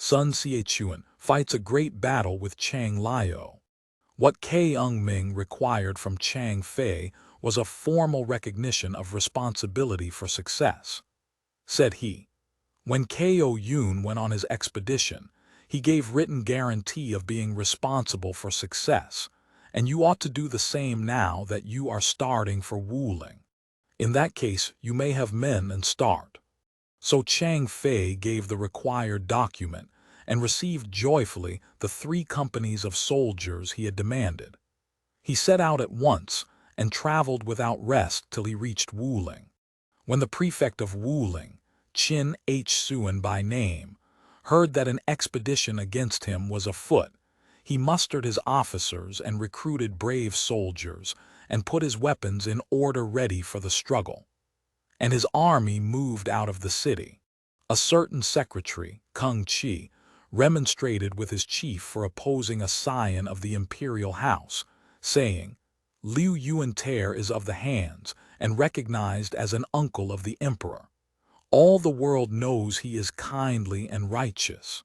Sun Xiaochuan fights a great battle with Chang Liu. What Ming required from Chang Fei was a formal recognition of responsibility for success. Said he. When Ko Yun went on his expedition, he gave written guarantee of being responsible for success, and you ought to do the same now that you are starting for Wuling. In that case, you may have men and start. So Chang Fei gave the required document and received joyfully the 3 companies of soldiers he had demanded. He set out at once and traveled without rest till he reached Wuling. When the prefect of Wuling, Qin H. Suen by name, heard that an expedition against him was afoot, he mustered his officers and recruited brave soldiers and put his weapons in order ready for the struggle. And his army moved out of the city. A certain secretary, Kung Chi, remonstrated with his chief for opposing a scion of the imperial house, saying, Liu Yuantair is of the hands and recognized as an uncle of the emperor. All the world knows he is kindly and righteous.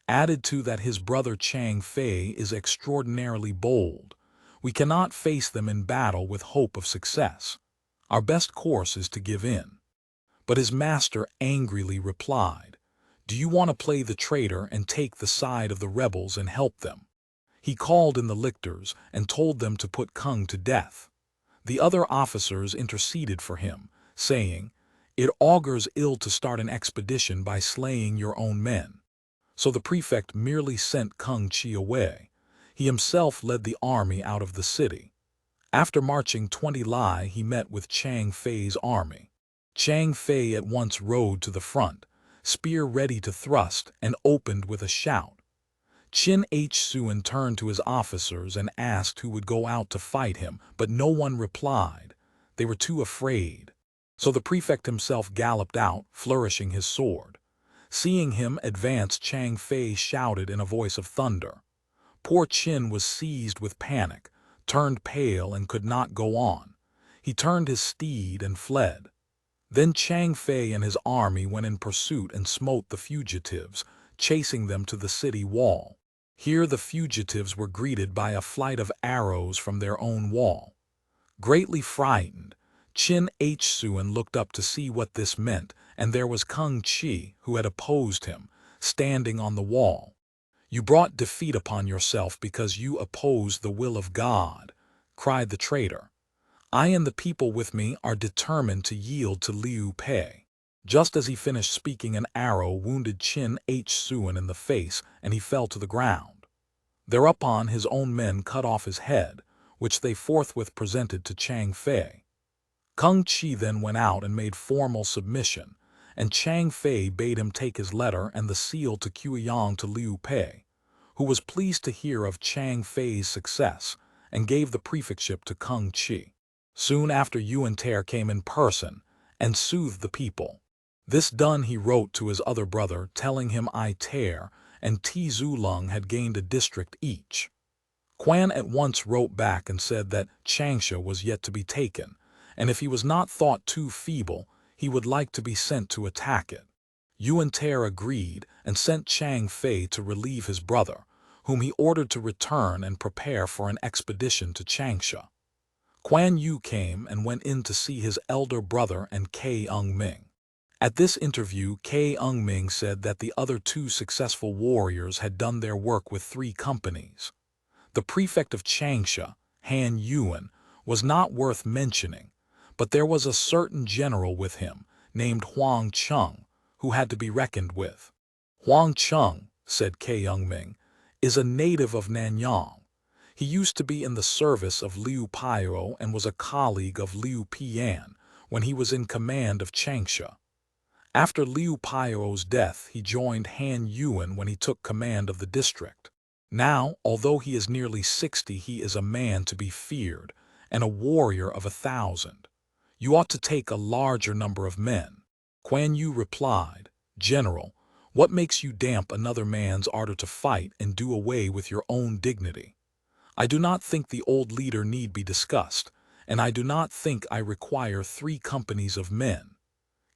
Added to that his brother Chang Fei is extraordinarily bold. We cannot face them in battle with hope of success. Our best course is to give in. But his master angrily replied, Do you want to play the traitor and take the side of the rebels and help them? He called in the lictors and told them to put Kung to death. The other officers interceded for him, saying, It augurs ill to start an expedition by slaying your own men. So the prefect merely sent Kung Chi away. He himself led the army out of the city. After marching 20 li, he met with Chang Fei's army. Chang Fei at once rode to the front, spear ready to thrust, and opened with a shout. Qin H. Suen turned to his officers and asked who would go out to fight him, but no one replied. They were too afraid. So the prefect himself galloped out, flourishing his sword. Seeing him advance, Chang Fei shouted in a voice of thunder. Poor Qin was seized with panic, turned pale and could not go on. He turned his steed and fled. Then Chang Fei and his army went in pursuit and smote the fugitives, chasing them to the city wall. Here the fugitives were greeted by a flight of arrows from their own wall. Greatly frightened, Qin H. Suen looked up to see what this meant, and there was Kung Chi, who had opposed him, standing on the wall. You brought defeat upon yourself because you opposed the will of God, cried the traitor. I and the people with me are determined to yield to Liu Pei. Just as he finished speaking, an arrow wounded Qin H. Suen in the face, and he fell to the ground. Thereupon his own men cut off his head, which they forthwith presented to Chang Fei. Kung Chi then went out and made formal submission, and Chang Fei bade him take his letter and the seal to Kuan to Liu Pei, who was pleased to hear of Chang Fei's success, and gave the prefectship to Kung Chi. Soon after, Yuantair came in person and soothed the people. This done, he wrote to his other brother, telling him Tair and Zulong had gained a district each. Kuan at once wrote back and said that Changsha was yet to be taken, and if he was not thought too feeble, he would like to be sent to attack it. Yuantair agreed and sent Chang Fei to relieve his brother, whom he ordered to return and prepare for an expedition to Changsha. Kuan Yu came and went in to see his elder brother and Ming. At this interview, Ming said that the other 2 successful warriors had done their work with 3 companies. The prefect of Changsha, Han Yuan, was not worth mentioning, but there was a certain general with him, named Huang Chung, who had to be reckoned with. Huang Chung, said Ming, is a native of Nanyang. He used to be in the service of Liu Pio and was a colleague of Liu Pian when he was in command of Changsha. After Liu Pio's death, he joined Han Yuan when he took command of the district. Now, although he is nearly 60, he is a man to be feared, and a warrior of 1,000. You ought to take a larger number of men. Kuan Yu replied, General, what makes you damp another man's ardor to fight and do away with your own dignity? I do not think the old leader need be discussed, and I do not think I require 3 companies of men.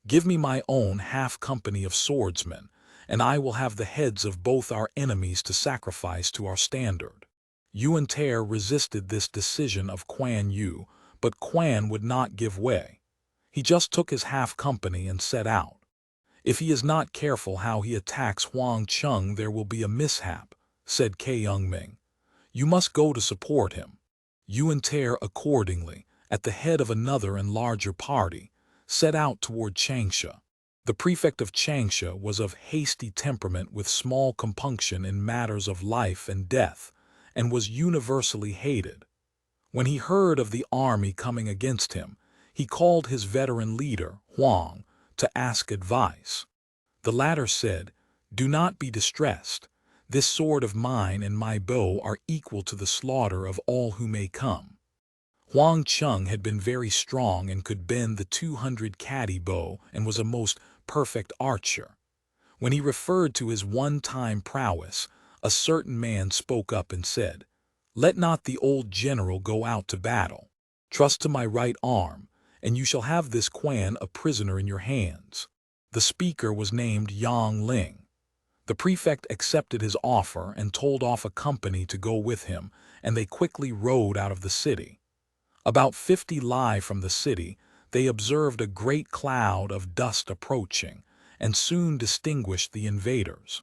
Give me my own half company of swordsmen, and I will have the heads of both our enemies to sacrifice to our standard." Yuan Ter resisted this decision of Kuan Yu, but Kuan would not give way. He just took his half company and set out. "If he is not careful how he attacks Huang Cheng, there will be a mishap," said K. Youngming. "You must go to support him." Yuan Ter accordingly, at the head of another and larger party, set out toward Changsha. The prefect of Changsha was of hasty temperament with small compunction in matters of life and death, and was universally hated. When he heard of the army coming against him, he called his veteran leader, Huang, to ask advice. The latter said, "Do not be distressed. This sword of mine and my bow are equal to the slaughter of all who may come." Huang Cheng had been very strong and could bend the 200 caddy bow and was a most perfect archer. When he referred to his one-time prowess, a certain man spoke up and said, "Let not the old general go out to battle. Trust to my right arm, and you shall have this Kuan a prisoner in your hands." The speaker was named Yang Ling. The prefect accepted his offer and told off a company to go with him, and they quickly rode out of the city. About 50 li from the city, they observed a great cloud of dust approaching, and soon distinguished the invaders.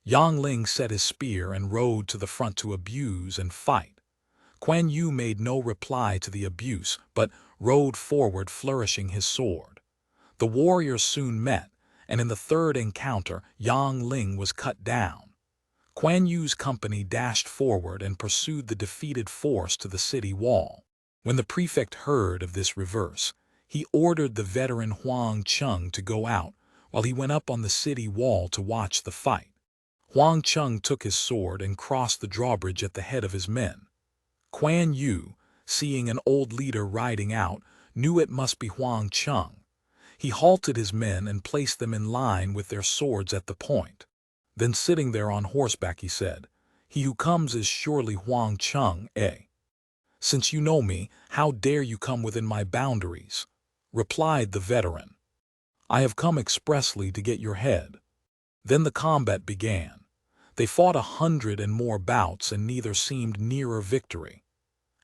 Yang Ling set his spear and rode to the front to abuse and fight. Kuan Yu made no reply to the abuse, but rode forward flourishing his sword. The warriors soon met, and in the third encounter Yang Ling was cut down. Kuan Yu's company dashed forward and pursued the defeated force to the city wall. When the prefect heard of this reverse, he ordered the veteran Huang Cheng to go out, while he went up on the city wall to watch the fight. Huang Cheng took his sword and crossed the drawbridge at the head of his men. Kuan Yu, seeing an old leader riding out, knew it must be Huang Cheng. He halted his men and placed them in line with their swords at the point. Then sitting there on horseback he said, "He who comes is surely Huang Cheng, eh? Since you know me, how dare you come within my boundaries?" Replied the veteran, "I have come expressly to get your head." Then the combat began. They fought 100 and more bouts, and neither seemed nearer victory.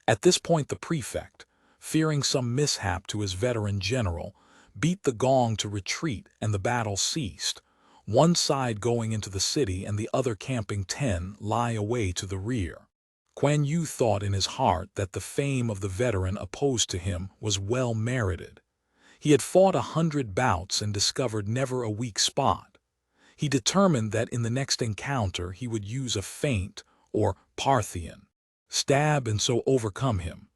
At this point the prefect, fearing some mishap to his veteran general, beat the gong to retreat, and the battle ceased, one side going into the city and the other camping 10 li away to the rear. Kuan Yu thought in his heart that the fame of the veteran opposed to him was well merited. He had fought 100 bouts and discovered never a weak spot. He determined that in the next encounter he would use a feint, or Parthian stab, and so overcome him.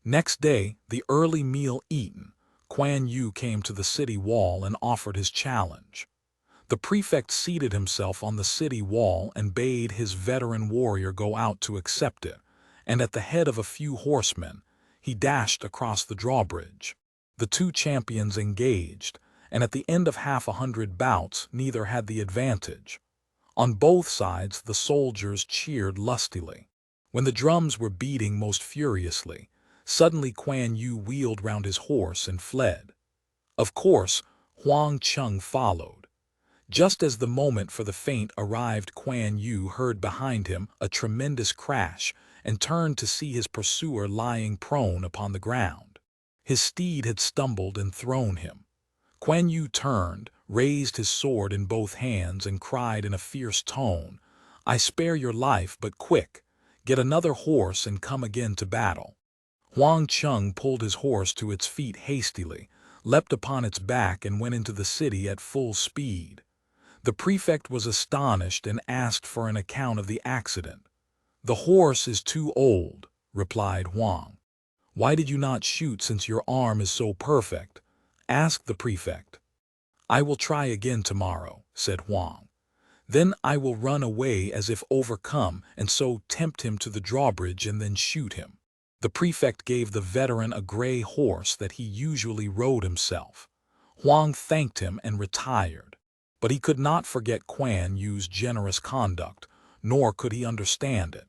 Next day, the early meal eaten, Kuan Yu came to the city wall and offered his challenge. The prefect seated himself on the city wall and bade his veteran warrior go out to accept it, and at the head of a few horsemen, he dashed across the drawbridge. The two champions engaged, and at the end of 100 bouts neither had the advantage. On both sides the soldiers cheered lustily. When the drums were beating most furiously, suddenly Kuan Yu wheeled round his horse and fled. Of course, Huang Cheng followed. Just as the moment for the feint arrived, Kuan Yu heard behind him a tremendous crash and turned to see his pursuer lying prone upon the ground. His steed had stumbled and thrown him. Kuan Yu turned, raised his sword in both hands, and cried in a fierce tone, "I spare your life, but quick, get another horse and come again to battle." Huang Cheng pulled his horse to its feet hastily, leapt upon its back, and went into the city at full speed. The prefect was astonished and asked for an account of the accident. "The horse is too old," replied Huang. "Why did you not shoot, since your arm is so perfect?" asked the prefect. "I will try again tomorrow," said Huang. "Then I will run away as if overcome, and so tempt him to the drawbridge and then shoot him." The prefect gave the veteran a gray horse that he usually rode himself. Huang thanked him and retired. But he could not forget Kuan Yu's generous conduct, nor could he understand it.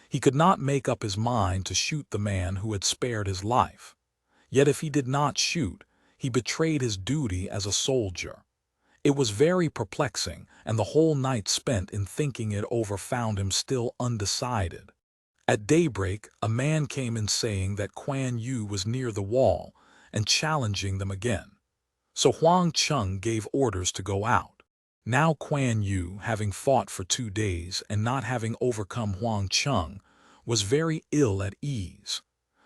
He could not make up his mind to shoot the man who had spared his life. Yet if he did not shoot, he betrayed his duty as a soldier. It was very perplexing, and the whole night spent in thinking it over found him still undecided. At daybreak, a man came in saying that Kuan Yu was near the wall and challenging them again. So Huang Chung gave orders to go out. Now Kuan Yu, having fought for 2 days and not having overcome Huang Chung, was very ill at ease.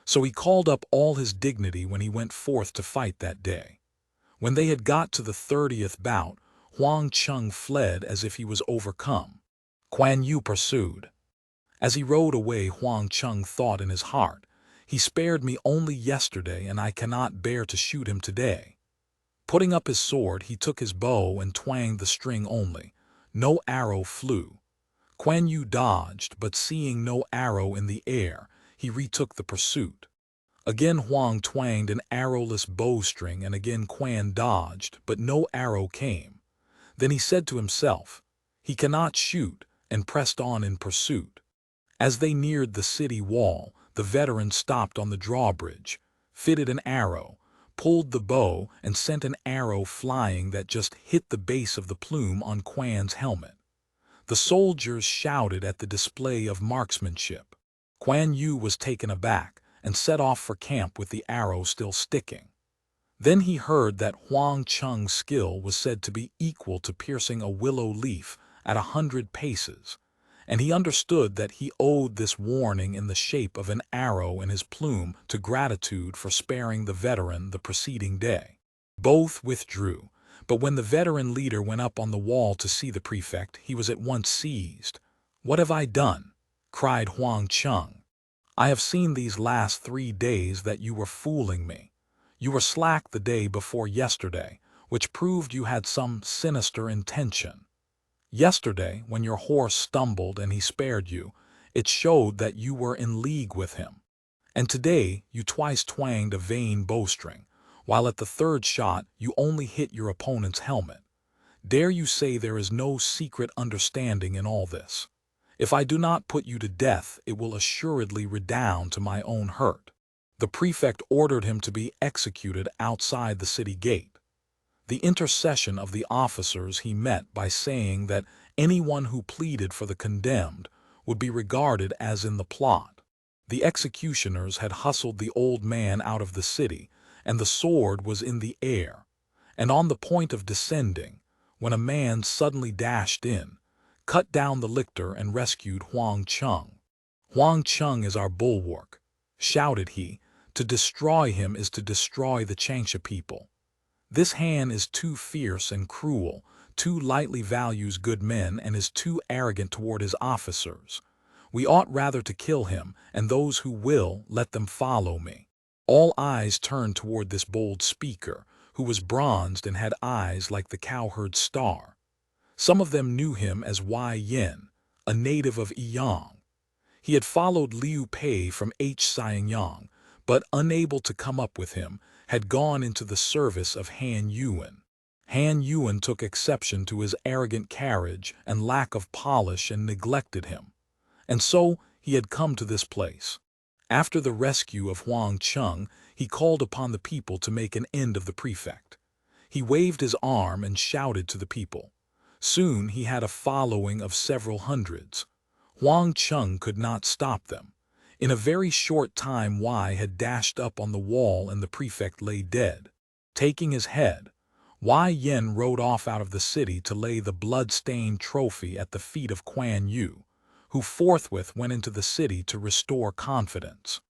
So he called up all his dignity when he went forth to fight that day. When they had got to the 30th bout, Huang Chung fled as if he was overcome. Kuan Yu pursued. As he rode away, Huang Chung thought in his heart, "He spared me only yesterday, and I cannot bear to shoot him today." Putting up his sword, he took his bow and twanged the string only. No arrow flew. Kuan Yu dodged, but seeing no arrow in the air, he retook the pursuit. Again Huang twanged an arrowless bowstring, and again Kuan dodged, but no arrow came. Then he said to himself, "He cannot shoot," and pressed on in pursuit. As they neared the city wall, the veteran stopped on the drawbridge, fitted an arrow, pulled the bow, and sent an arrow flying that just hit the base of the plume on Kuan's helmet. The soldiers shouted at the display of marksmanship. Kuan Yu was taken aback and set off for camp with the arrow still sticking. Then he heard that Huang Chung's skill was said to be equal to piercing a willow leaf at 100 paces, and he understood that he owed this warning in the shape of an arrow in his plume to gratitude for sparing the veteran the preceding day. Both withdrew, but when the veteran leader went up on the wall to see the prefect, he was at once seized. "What have I done?" cried Huang Chung. "I have seen these last 3 days that you were fooling me. You were slack the day before yesterday, which proved you had some sinister intention. Yesterday, when your horse stumbled and he spared you, it showed that you were in league with him. And today you twice twanged a vain bowstring, while at the 3rd shot you only hit your opponent's helmet. Dare you say there is no secret understanding in all this? If I do not put you to death, it will assuredly redound to my own hurt." The prefect ordered him to be executed outside the city gate. The intercession of the officers he met by saying that anyone who pleaded for the condemned would be regarded as in the plot. The executioners had hustled the old man out of the city, and the sword was in the air, and on the point of descending, when a man suddenly dashed in, cut down the lictor, and rescued Huang Chung. "Huang Chung is our bulwark," shouted he. "To destroy him is to destroy the Changsha people. This Han is too fierce and cruel, too lightly values good men, and is too arrogant toward his officers. We ought rather to kill him, and those who will, let them follow me." All eyes turned toward this bold speaker, who was bronzed and had eyes like the cowherd's star. Some of them knew him as Wai Yin, a native of Yang. He had followed Liu Pei from Xianyang, but unable to come up with him, had gone into the service of Han Yuan. Han Yuan took exception to his arrogant carriage and lack of polish and neglected him. And so he had come to this place. After the rescue of Huang Chung, he called upon the people to make an end of the prefect. He waved his arm and shouted to the people. Soon he had a following of several hundreds. Huang Chung could not stop them. In a very short time Wai had dashed up on the wall and the prefect lay dead. Taking his head, Wai Yin rode off out of the city to lay the blood-stained trophy at the feet of Kuan Yu, who forthwith went into the city to restore confidence.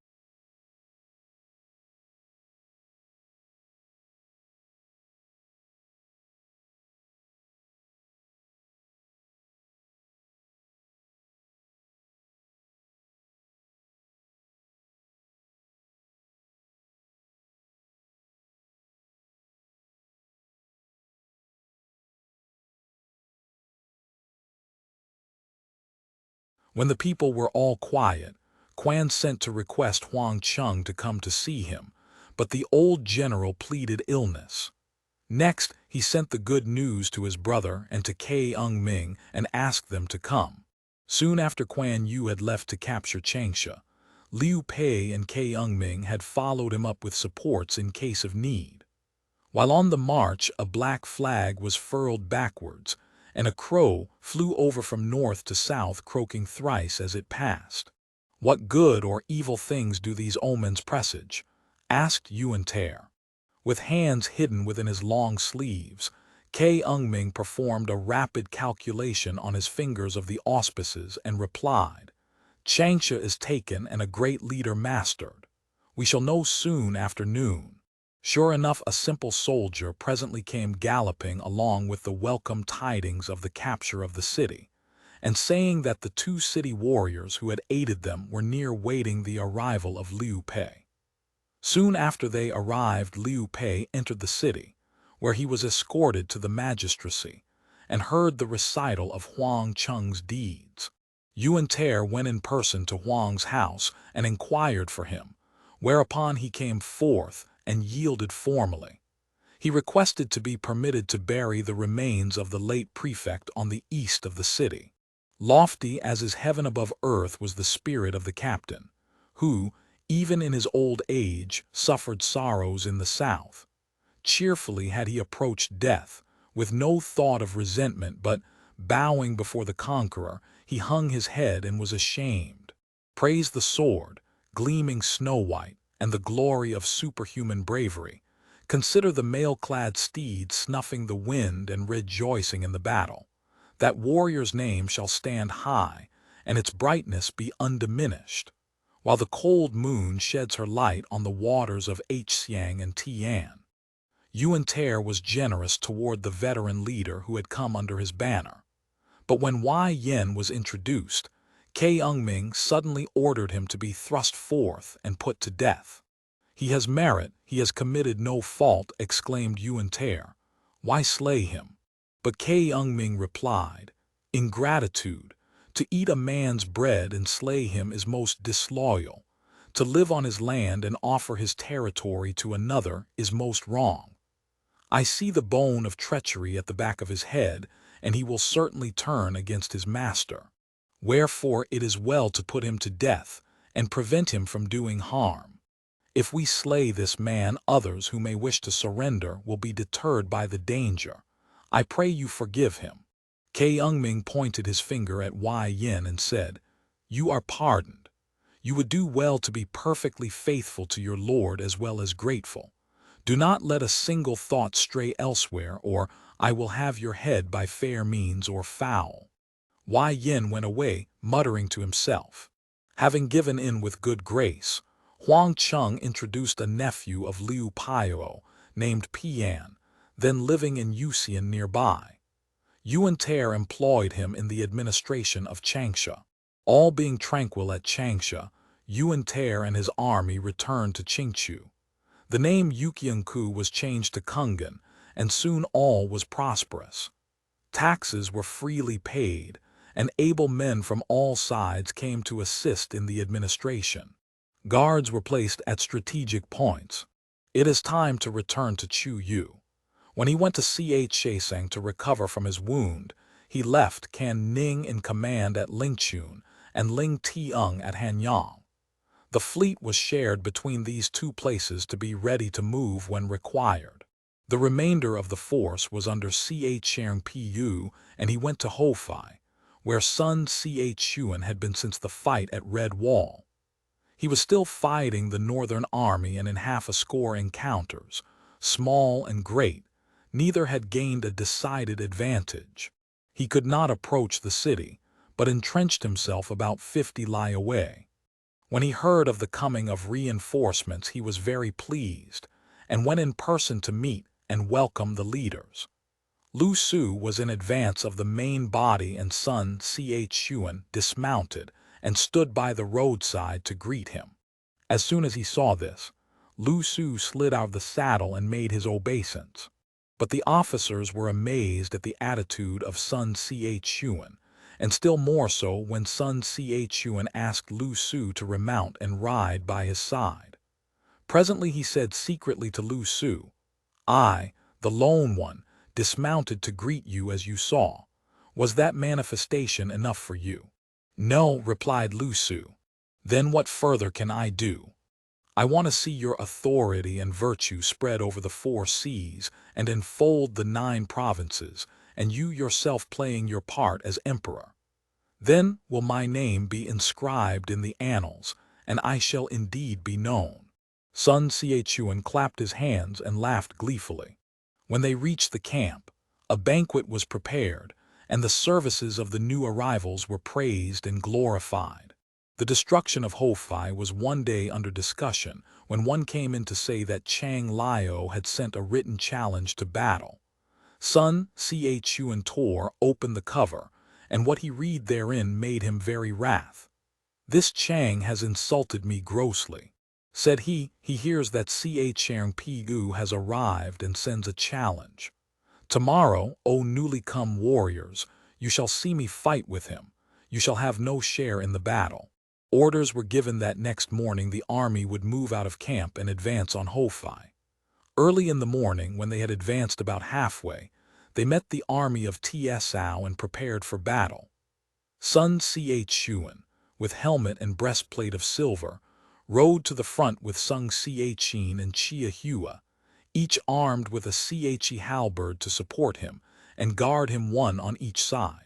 When the people were all quiet, Kuan sent to request Huang Chung to come to see him, but the old general pleaded illness. Next, he sent the good news to his brother and to Ming and asked them to come. Soon after Kuan Yu had left to capture Changsha, Liu Pei and Ming had followed him up with supports in case of need. While on the march, a black flag was furled backwards, and a crow flew over from north to south, croaking thrice as it passed. "What good or evil things do these omens presage?" asked Yuan-Ter. With hands hidden within his long sleeves, K-Ung-ming performed a rapid calculation on his fingers of the auspices and replied, "Changsha is taken and a great leader mastered. We shall know soon after noon." Sure enough, a simple soldier presently came galloping along with the welcome tidings of the capture of the city, and saying that the 2 city warriors who had aided them were near waiting the arrival of Liu Pei. Soon after they arrived, Liu Pei entered the city, where he was escorted to the magistracy, and heard the recital of Huang Cheng's deeds. Yuan-Ter went in person to Huang's house and inquired for him, whereupon he came forth and yielded formally. He requested to be permitted to bury the remains of the late prefect on the east of the city. Lofty as is heaven above earth was the spirit of the captain, who, even in his old age, suffered sorrows in the south. Cheerfully had he approached death, with no thought of resentment, but, bowing before the conqueror, he hung his head and was ashamed. Praise the sword, gleaming snow-white, and the glory of superhuman bravery. Consider the mail-clad steed snuffing the wind and rejoicing in the battle. That warrior's name shall stand high, and its brightness be undiminished, while the cold moon sheds her light on the waters of Hsiang and Tian. Yuan-Ter was generous toward the veteran leader who had come under his banner. But when Wei Yin was introduced, K-Ung-ming suddenly ordered him to be thrust forth and put to death. "He has merit, he has committed no fault," exclaimed Yuan-Ter. "Why slay him?" But K-Ung-ming replied, "Ingratitude. To eat a man's bread and slay him is most disloyal. To live on his land and offer his territory to another is most wrong. I see the bone of treachery at the back of his head, and he will certainly turn against his master. Wherefore it is well to put him to death and prevent him from doing harm. If we slay this man, others who may wish to surrender will be deterred by the danger. I pray you forgive him." K-Ung-ming pointed his finger at Wei Yin and said, "You are pardoned. You would do well to be perfectly faithful to your lord as well as grateful. Do not let a single thought stray elsewhere, or I will have your head by fair means or foul." Wei Yin went away, muttering to himself. Having given in with good grace, Huang Cheng introduced a nephew of Liu Pei'o, named Pian, then living in Yuxian nearby. Yuan-Ter employed him in the administration of Changsha. All being tranquil at Changsha, Yuan-Ter and his army returned to Qingqiu. The name Yuqianku was changed to Kungan, and soon all was prosperous. Taxes were freely paid, and able men from all sides came to assist in the administration. Guards were placed at strategic points. It is time to return to Chu Yu. When he went to Ch Shaisang to recover from his wound, he left Kan Ning in command at Lingchun and Ling Tiong at Hanyang. The fleet was shared between these 2 places to be ready to move when required. The remainder of the force was under Ch Xiang Pu, and he went to Hofei, where Sun Ch Yuan had been since the fight at Red Wall. He was still fighting the northern army, and in half a score encounters, small and great, neither had gained a decided advantage. He could not approach the city, but entrenched himself about 50 li away. When he heard of the coming of reinforcements, he was very pleased, and went in person to meet and welcome the leaders. Lu Su was in advance of the main body, and Sun Ch Yuan dismounted and stood by the roadside to greet him. As soon as he saw this, Lu Su slid out of the saddle and made his obeisance. But the officers were amazed at the attitude of Sun Ch Yuan, and still more so when Sun Ch Yuan asked Lu Su to remount and ride by his side. Presently he said secretly to Lu Su, "I, the lone one, dismounted to greet you as you saw. Was that manifestation enough for you?" "No," replied Lu Su. "Then what further can I do? I want to see your authority and virtue spread over the 4 seas and enfold the 9 provinces, and you yourself playing your part as emperor. Then will my name be inscribed in the annals, and I shall indeed be known." Sun Xiaochuan clapped his hands and laughed gleefully. When they reached the camp, a banquet was prepared, and the services of the new arrivals were praised and glorified. The destruction of Hofei was one day under discussion when one came in to say that Chang Liao had sent a written challenge to battle. Sun Xiaochuan tore open the cover, and what he read therein made him very wrath. "This Chang has insulted me grossly," said he. "He hears that Changpu has arrived and sends a challenge. Tomorrow, O newly come warriors, you shall see me fight with him. You shall have no share in the battle." Orders were given that next morning the army would move out of camp and advance on Hofei. Early in the morning, when they had advanced about halfway, they met the army of Tsao and prepared for battle. Sun Xiaochuan, with helmet and breastplate of silver, rode to the front with Sung Xiaqin and Chia Hua, each armed with a Xiaqi halberd to support him and guard him, one on each side.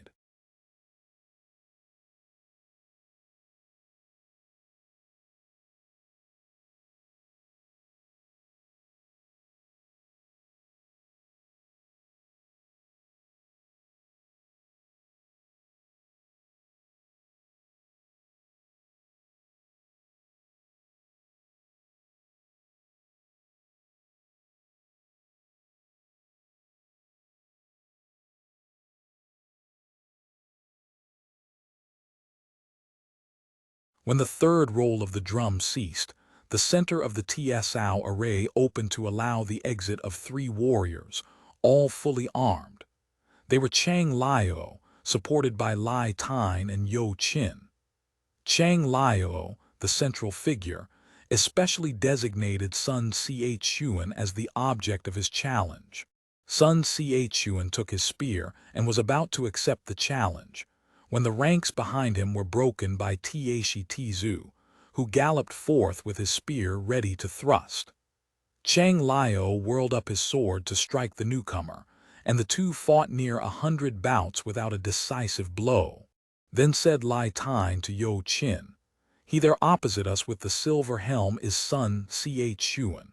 When the third roll of the drum ceased, the center of the Tsao array opened to allow the exit of 3 warriors, all fully armed. They were Chang Liao, supported by Lai Tine and Yo Qin. Chang Liao, the central figure, especially designated Sun Xiaochuan as the object of his challenge. Sun Xiaochuan took his spear and was about to accept the challenge, when the ranks behind him were broken by Taishi Tizu, who galloped forth with his spear ready to thrust. Chang Liao whirled up his sword to strike the newcomer, and the two fought near 100 bouts without a decisive blow. Then said Lai Tine to Yo Qin, "He there opposite us with the silver helm is Sun Xiaochuan.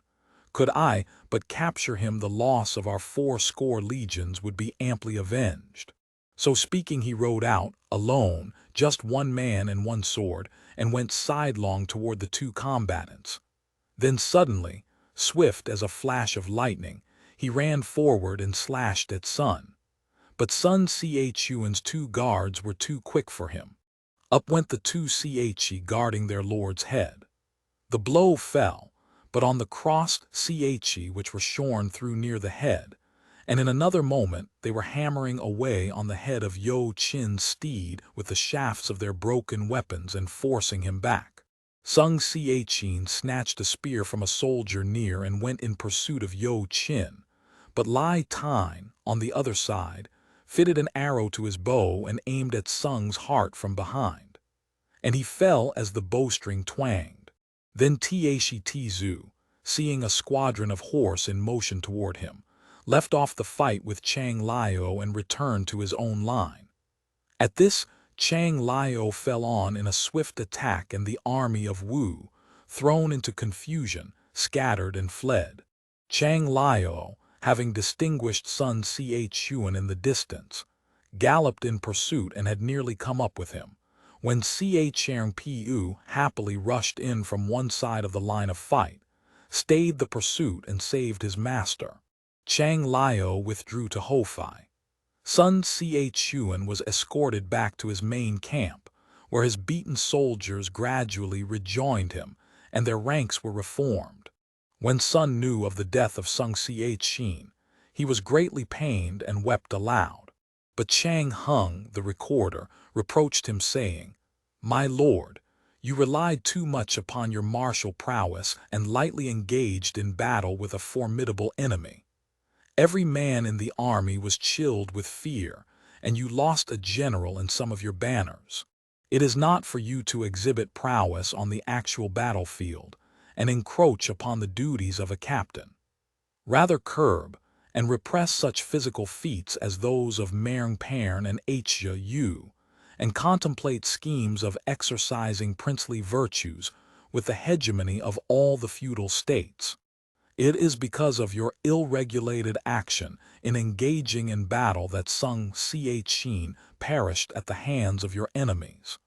Could I but capture him, the loss of our 80 legions would be amply avenged." So speaking, he rode out, alone, just 1 man and 1 sword, and went sidelong toward the 2 combatants. Then suddenly, swift as a flash of lightning, he ran forward and slashed at Sun. But Sun Xiaochuan's 2 guards were too quick for him. Up went the 2 Xiaqi guarding their lord's head. The blow fell, but on the crossed Xiaqi which were shorn through near the head, and in another moment they were hammering away on the head of Yo Qin's steed with the shafts of their broken weapons and forcing him back. Sung Xiaqin snatched a spear from a soldier near and went in pursuit of Yo Qin, but Lai Tine, on the other side, fitted an arrow to his bow and aimed at Sung's heart from behind, and he fell as the bowstring twanged. Then Taishi Tizu, seeing a squadron of horse in motion toward him, left off the fight with Chang Liao and returned to his own line. At this, Chang Liao fell on in a swift attack, and the army of Wu, thrown into confusion, scattered and fled. Chang Liao, having distinguished Sun Xiaochuan in the distance, galloped in pursuit and had nearly come up with him, when Changpu happily rushed in from one side of the line of fight, stayed the pursuit and saved his master. Chang Liao withdrew to Hofei. Sun Xiaochuan was escorted back to his main camp, where his beaten soldiers gradually rejoined him, and their ranks were reformed. When Sun knew of the death of Sung Xiaqin, he was greatly pained and wept aloud. But Chang Hung, the recorder, reproached him, saying, "My lord, you relied too much upon your martial prowess and lightly engaged in battle with a formidable enemy. Every man in the army was chilled with fear, and you lost a general and some of your banners. It is not for you to exhibit prowess on the actual battlefield, and encroach upon the duties of a captain. Rather curb and repress such physical feats as those of Meng Pern and Hja Yu, and contemplate schemes of exercising princely virtues with the hegemony of all the feudal states. It is because of your ill-regulated action in engaging in battle that Sung Ch'in perished at the hands of your enemies.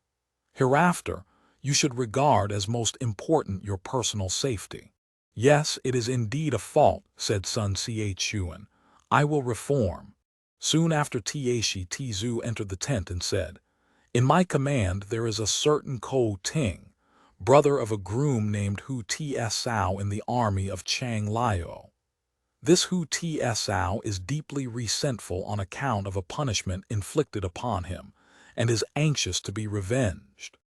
Hereafter, you should regard as most important your personal safety. Yes, it is indeed a fault, said Sun Ch'in. I will reform. Soon after Taishi Tizu entered the tent and said, In my command there is a certain Ko Ting, brother of a groom named Hu Tsao in the army of Chang Liao. This Hu Tsao is deeply resentful on account of a punishment inflicted upon him, and is anxious to be revenged.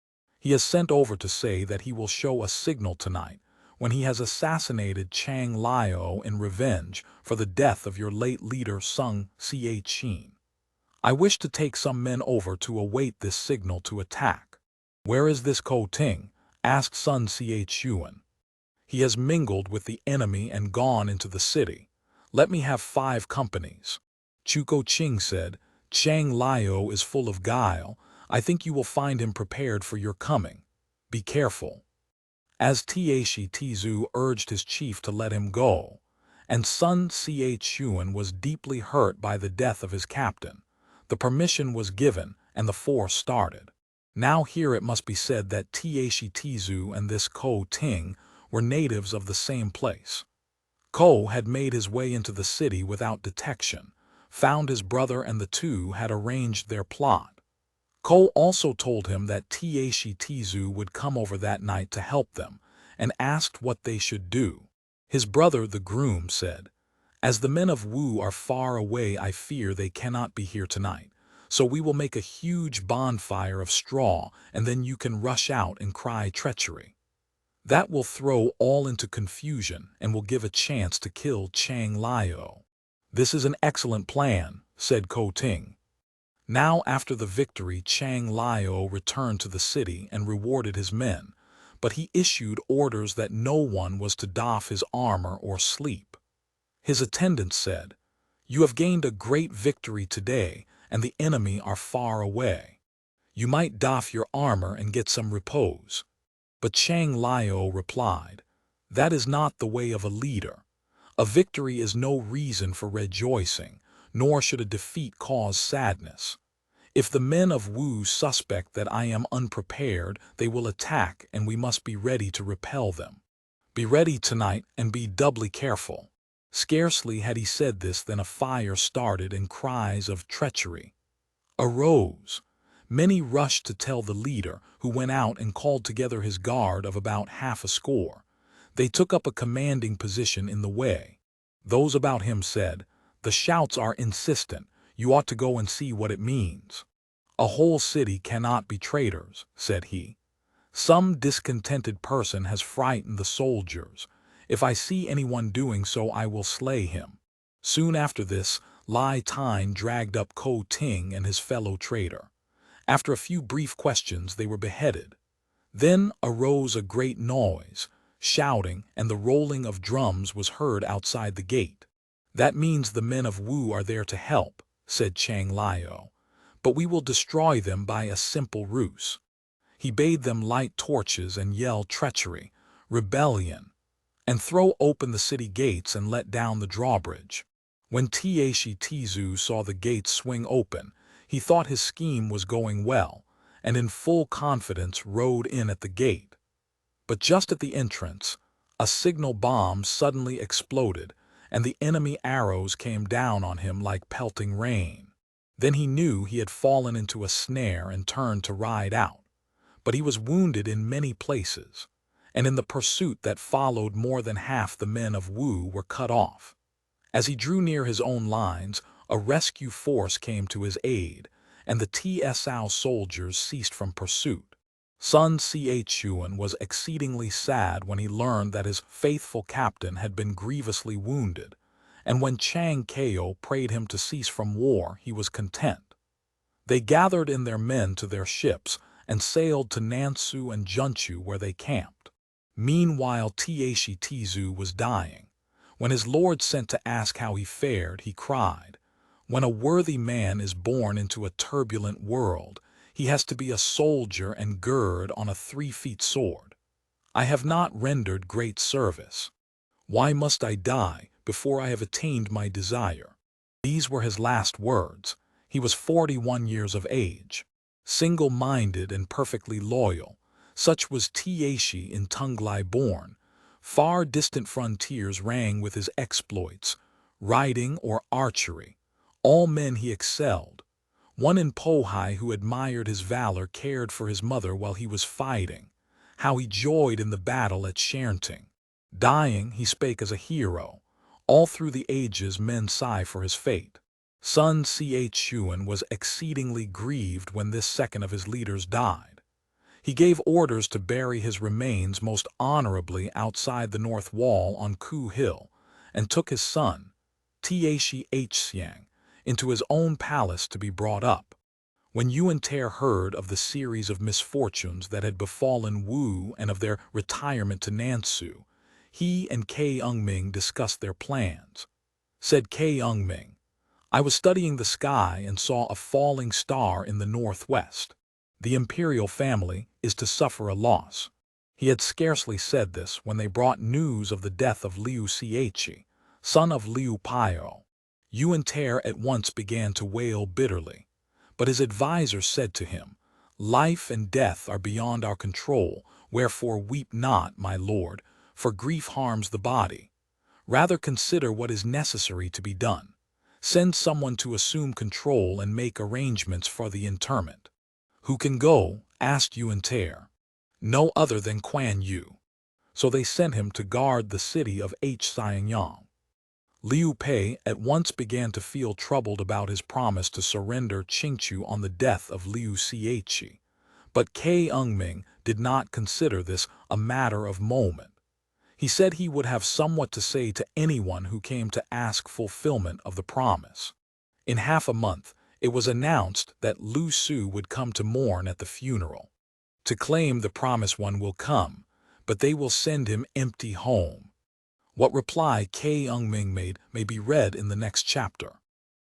He has sent over to say that he will show a signal tonight, when he has assassinated Chang Liao in revenge for the death of your late leader Sung Ch'in. I wish to take some men over to await this signal to attack. Where is this Ko Ting? Asked Sun Ch'in. He has mingled with the enemy and gone into the city. Let me have 5 companies. Chuko Ching said, Chang Liao is full of guile. I think you will find him prepared for your coming. Be careful. As Taishi Tizu urged his chief to let him go, and Sun Ch'in was deeply hurt by the death of his captain, the permission was given and the force started. Now here it must be said that Taishi Tizu and this Ko Ting were natives of the same place. Ko had made his way into the city without detection, found his brother, and the two had arranged their plot. Ko also told him that Taishi Tizu would come over that night to help them, and asked what they should do. His brother, the groom, said, As the men of Wu are far away, I fear they cannot be here tonight. So we will make a huge bonfire of straw, and then you can rush out and cry treachery. That will throw all into confusion and will give a chance to kill Chang Liao. This is an excellent plan, said Ko Ting. Now after the victory, Chang Liao returned to the city and rewarded his men, but he issued orders that no one was to doff his armor or sleep. His attendants said, You have gained a great victory today, and the enemy are far away. You might doff your armor and get some repose. But Chang Liao replied, That is not the way of a leader. A victory is no reason for rejoicing, nor should a defeat cause sadness. If the men of Wu suspect that I am unprepared, they will attack, and we must be ready to repel them. Be ready tonight and be doubly careful. Scarcely had he said this than a fire started and cries of treachery arose. Many rushed to tell the leader, who went out and called together his guard of about 60. They took up a commanding position in the way. Those about him said, The shouts are insistent. You ought to go and see what it means. A whole city cannot be traitors, said he. Some discontented person has frightened the soldiers. If I see anyone doing so, I will slay him. Soon after this, Lai Tine dragged up Ko Ting and his fellow traitor. After a few brief questions, they were beheaded. Then arose a great noise, shouting, and the rolling of drums was heard outside the gate. That means the men of Wu are there to help, said Chang Liao. But we will destroy them by a simple ruse. He bade them light torches and yell treachery, rebellion, and throw open the city gates and let down the drawbridge. When Taishi Tizu saw the gates swing open, he thought his scheme was going well, and in full confidence rode in at the gate. But just at the entrance, a signal bomb suddenly exploded, and the enemy arrows came down on him like pelting rain. Then he knew he had fallen into a snare and turned to ride out. But he was wounded in many places, and in the pursuit that followed more than half the men of Wu were cut off. As he drew near his own lines, a rescue force came to his aid, and the TSO soldiers ceased from pursuit. Sun Ch'in was exceedingly sad when he learned that his faithful captain had been grievously wounded, and when Chang Kao prayed him to cease from war, he was content. They gathered in their men to their ships and sailed to Nansu and Junchu, where they camped. Meanwhile, Tieshi Tizu was dying. When his lord sent to ask how he fared, he cried, "When a worthy man is born into a turbulent world, he has to be a soldier and gird on a 3 feet sword. I have not rendered great service. Why must I die before I have attained my desire?" These were his last words. He was 41 years of age. Single-minded and perfectly loyal, such was Tieshi in Tunglai born. Far distant frontiers rang with his exploits, riding or archery. All men he excelled. One in Pohai who admired his valor cared for his mother while he was fighting. How he joyed in the battle at Shanting. Dying, he spake as a hero. All through the ages men sigh for his fate. Sun Chuan was exceedingly grieved when this second of his leaders died. He gave orders to bury his remains most honorably outside the north wall on Ku Hill, and took his son, Tieshi Xiang, into his own palace to be brought up. When Yuan Ter heard of the series of misfortunes that had befallen Wu and of their retirement to Nansu, he and Kai Ungming discussed their plans. Said Kai Ungming, "I was studying the sky and saw a falling star in the northwest. The imperial family is to suffer a loss." He had scarcely said this when they brought news of the death of Liu Xiechi, son of Liu Pio. Yuan Ter at once began to wail bitterly, but his adviser said to him, "Life and death are beyond our control, wherefore weep not, my lord, for grief harms the body. Rather consider what is necessary to be done. Send someone to assume control and make arrangements for the interment." "Who can go?" asked Yuan Ter. "No other than Kuan Yu." So they sent him to guard the city of Xianyang. Liu Pei at once began to feel troubled about his promise to surrender Qingchu on the death of Liu Xiechi. But Kai Ungming did not consider this a matter of moment. He said he would have somewhat to say to anyone who came to ask fulfillment of the promise. In half a month, it was announced that Lu Su would come to mourn at the funeral. To claim the promised one will come, but they will send him empty home. What reply Kai Ungming made may be read in the next chapter.